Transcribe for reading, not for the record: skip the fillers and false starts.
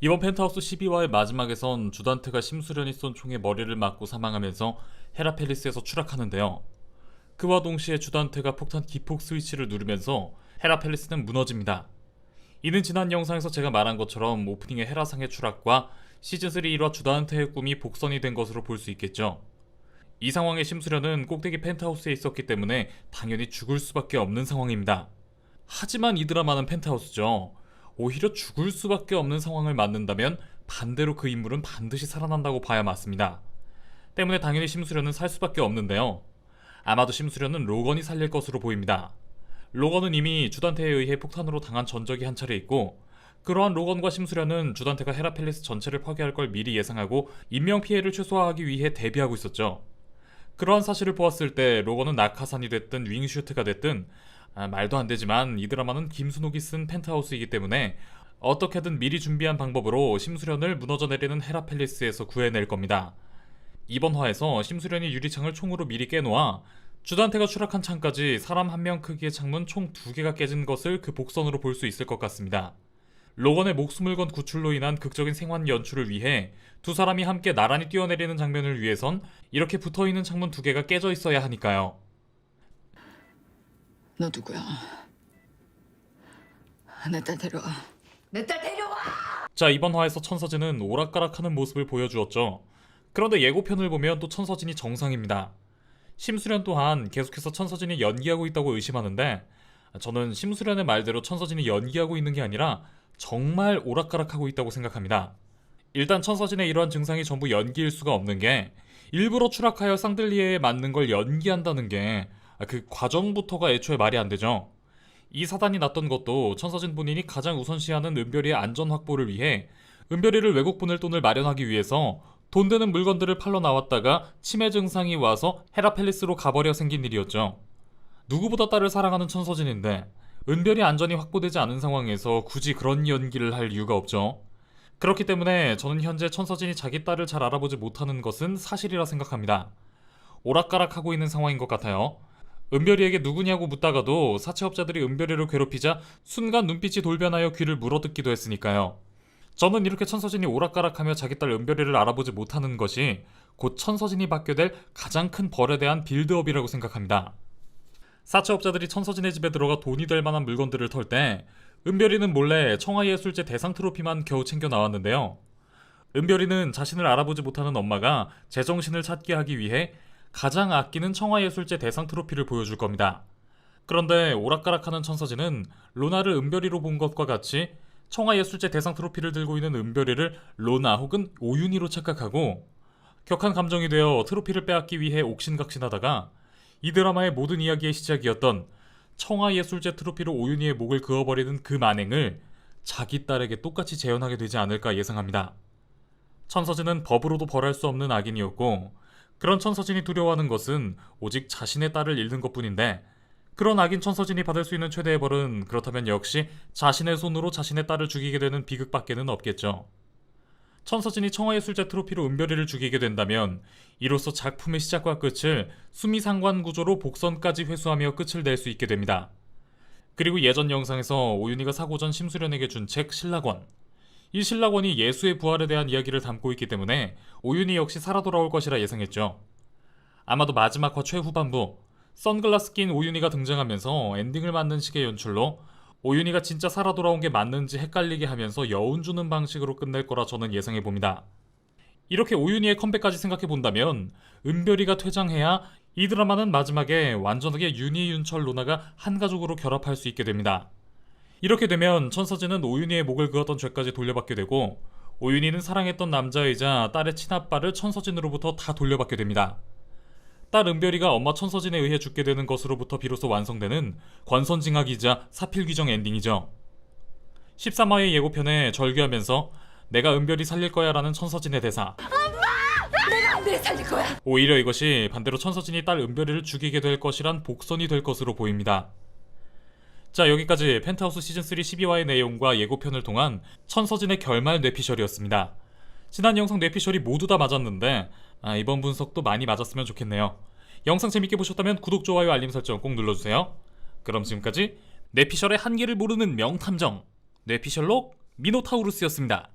이번 펜트하우스 12화의 마지막에선 주단테가 심수련이 쏜 총에 머리를 맞고 사망하면서 헤라펠리스에서 추락하는데요. 그와 동시에 주단테가 폭탄 기폭 스위치를 누르면서 헤라펠리스는 무너집니다. 이는 지난 영상에서 제가 말한 것처럼 오프닝의 헤라상의 추락과 시즌3 1화 주단테의 꿈이 복선이 된 것으로 볼 수 있겠죠. 이 상황에 심수련은 꼭대기 펜트하우스에 있었기 때문에 당연히 죽을 수밖에 없는 상황입니다. 하지만 이 드라마는 펜트하우스죠. 오히려 죽을 수밖에 없는 상황을 만든다면 반대로 그 인물은 반드시 살아난다고 봐야 맞습니다. 때문에 당연히 심수련은 살 수밖에 없는데요. 아마도 심수련은 로건이 살릴 것으로 보입니다. 로건은 이미 주단테에 의해 폭탄으로 당한 전적이 한 차례 있고, 그러한 로건과 심수련은 주단테가 헤라펠리스 전체를 파괴할 걸 미리 예상하고 인명피해를 최소화하기 위해 대비하고 있었죠. 그러한 사실을 보았을 때 로건은 낙하산이 됐든 윙슈트가 됐든 말도 안 되지만 이 드라마는 김순옥이 쓴 펜트하우스이기 때문에 어떻게든 미리 준비한 방법으로 심수련을 무너져 내리는 헤라펠리스에서 구해낼 겁니다. 이번 화에서 심수련이 유리창을 총으로 미리 깨놓아 주단테가 추락한 창까지 사람 한 명 크기의 창문 총 2개가 깨진 것을 그 복선으로 볼 수 있을 것 같습니다. 로건의 목숨을 건 구출로 인한 극적인 생환 연출을 위해 두 사람이 함께 나란히 뛰어내리는 장면을 위해선 이렇게 붙어있는 창문 2개가 깨져 있어야 하니까요. 너 누구야? 내 딸 데려와. 내 딸 데려와! 자, 이번 화에서 천서진은 오락가락하는 모습을 보여주었죠. 그런데 예고편을 보면 또 천서진이 정상입니다. 심수련 또한 계속해서 천서진이 연기하고 있다고 의심하는데, 저는 심수련의 말대로 천서진이 연기하고 있는 게 아니라 정말 오락가락하고 있다고 생각합니다. 일단 천서진의 이러한 증상이 전부 연기일 수가 없는 게, 일부러 추락하여 쌍들리에에 맞는 걸 연기한다는 게 그 과정부터가 애초에 말이 안 되죠. 이 사단이 났던 것도 천서진 본인이 가장 우선시하는 은별이의 안전 확보를 위해 은별이를 외국 보낼 돈을 마련하기 위해서 돈 되는 물건들을 팔러 나왔다가 치매 증상이 와서 헤라펠리스로 가버려 생긴 일이었죠. 누구보다 딸을 사랑하는 천서진인데 은별이 안전이 확보되지 않은 상황에서 굳이 그런 연기를 할 이유가 없죠. 그렇기 때문에 저는 현재 천서진이 자기 딸을 잘 알아보지 못하는 것은 사실이라 생각합니다. 오락가락하고 있는 상황인 것 같아요. 은별이에게 누구냐고 묻다가도 사채업자들이 은별이를 괴롭히자 순간 눈빛이 돌변하여 귀를 물어뜯기도 했으니까요. 저는 이렇게 천서진이 오락가락하며 자기 딸 은별이를 알아보지 못하는 것이 곧 천서진이 받게 될 가장 큰 벌에 대한 빌드업이라고 생각합니다. 사채업자들이 천서진의 집에 들어가 돈이 될 만한 물건들을 털 때 은별이는 몰래 청아예술제 대상 트로피만 겨우 챙겨 나왔는데요. 은별이는 자신을 알아보지 못하는 엄마가 제정신을 찾게 하기 위해 가장 아끼는 청아예술제 대상 트로피를 보여줄 겁니다. 그런데 오락가락하는 천서진은 로나를 은별이로 본 것과 같이 청아예술제 대상 트로피를 들고 있는 은별이를 로나 혹은 오윤희로 착각하고 격한 감정이 되어 트로피를 빼앗기 위해 옥신각신하다가 이 드라마의 모든 이야기의 시작이었던 청아예술제 트로피로 오윤희의 목을 그어버리는 그 만행을 자기 딸에게 똑같이 재현하게 되지 않을까 예상합니다. 천서진은 법으로도 벌할 수 없는 악인이었고, 그런 천서진이 두려워하는 것은 오직 자신의 딸을 잃는 것뿐인데, 그런 악인 천서진이 받을 수 있는 최대의 벌은 그렇다면 역시 자신의 손으로 자신의 딸을 죽이게 되는 비극밖에는 없겠죠. 천서진이 청아예술제 트로피로 은별이를 죽이게 된다면 이로써 작품의 시작과 끝을 수미상관 구조로 복선까지 회수하며 끝을 낼 수 있게 됩니다. 그리고 예전 영상에서 오윤희가 사고 전 심수련에게 준 책 신라권, 이 신라권이 예수의 부활에 대한 이야기를 담고 있기 때문에 오윤희 역시 살아 돌아올 것이라 예상했죠. 아마도 마지막 화 최후반부 선글라스 낀 오윤희가 등장하면서 엔딩을 맞는 식의 연출로 오윤희가 진짜 살아 돌아온 게 맞는지 헷갈리게 하면서 여운 주는 방식으로 끝낼 거라 저는 예상해봅니다. 이렇게 오윤희의 컴백까지 생각해본다면 은별이가 퇴장해야 이 드라마는 마지막에 완전하게 윤희, 윤철, 로나가 한 가족으로 결합할 수 있게 됩니다. 이렇게 되면 천서진은 오윤희의 목을 그었던 죄까지 돌려받게 되고, 오윤희는 사랑했던 남자이자 딸의 친아빠를 천서진으로부터 다 돌려받게 됩니다. 딸 은별이가 엄마 천서진에 의해 죽게 되는 것으로부터 비로소 완성되는 권선징악이자 사필귀정 엔딩이죠. 13화의 예고편에 절규하면서 내가 은별이 살릴 거야 라는 천서진의 대사, 내가 은별이 살릴 거야! 오히려 이것이 반대로 천서진이 딸 은별이를 죽이게 될 것이란 복선이 될 것으로 보입니다. 자, 여기까지 펜트하우스 시즌3 12화의 내용과 예고편을 통한 천서진의 결말 뇌피셜이었습니다. 지난 영상 뇌피셜이 모두 다 맞았는데 이번 분석도 많이 맞았으면 좋겠네요. 영상 재밌게 보셨다면 구독, 좋아요, 알림 설정 꼭 눌러주세요. 그럼 지금까지 뇌피셜의 한계를 모르는 명탐정 뇌피셜록 미노타우루스였습니다.